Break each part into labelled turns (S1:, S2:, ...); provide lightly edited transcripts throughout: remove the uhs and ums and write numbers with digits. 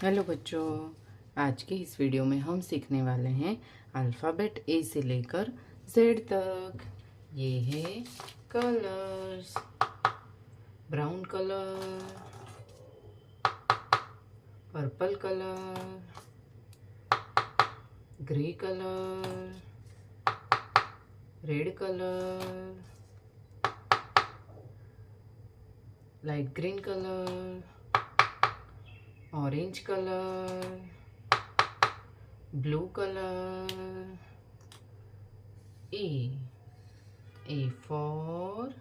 S1: Hello बच्चों, आज के इस वीडियो में हम सीखने वाले हैं अल्फ़ाबेट ए से लेकर जेड तक। ये है colours. Brown colour, purple colour, grey colour, red colour, light green colour, orange colour, blue colour. A for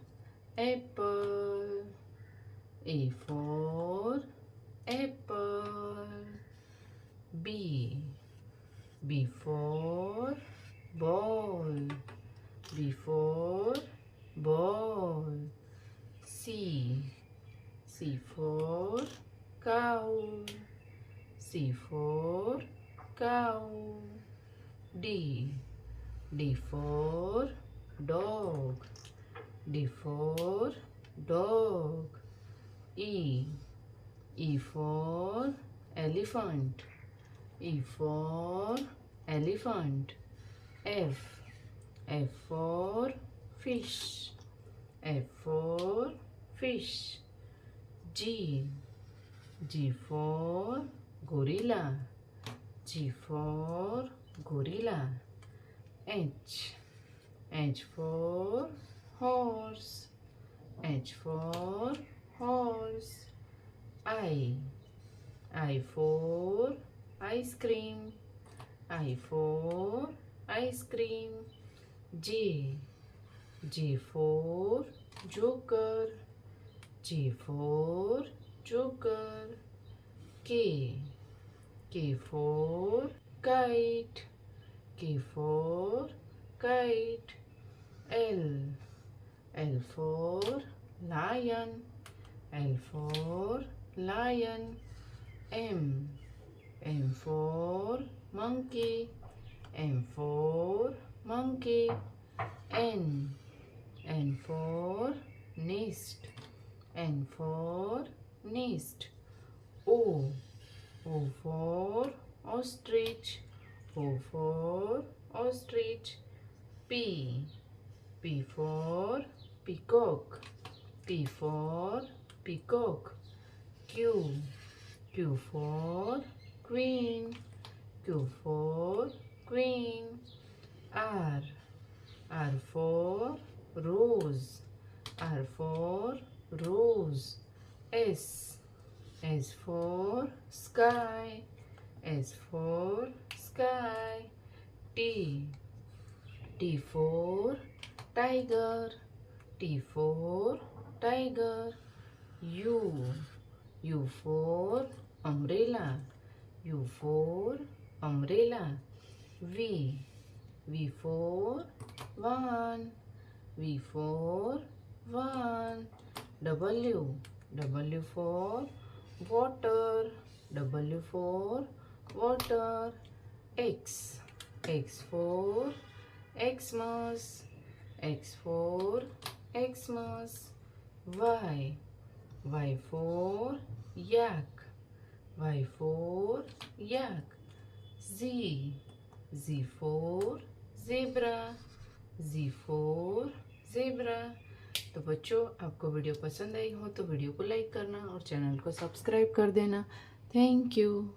S1: apple, A for apple. B for ball, B for ball. C for cow, C for cow. D for dog, D for dog. E for elephant, E for elephant. F for fish, F for fish. G for gorilla, G for gorilla. H for horse, H for horse. I for ice cream, I for ice cream. J for joker, J for joker. K for kite, K for kite. L for lion, L for lion. M for monkey, M for monkey. N for nest, N for nest. O for ostrich, O for ostrich. P for peacock, P for peacock. Q for queen, Q for queen. R for rose, R for rose. S for sky, S for sky. T for tiger, T for tiger. U for umbrella, U for umbrella. V for van, V for van. W for water, W for water. X for Xmas, X for Xmas. Y for yak, Y for yak. Z for zebra, Z for zebra. तो बच्चों, आपको video पसंद आई हो तो video को like करना और channel को सब्सक्राइब कर देना। Thank you.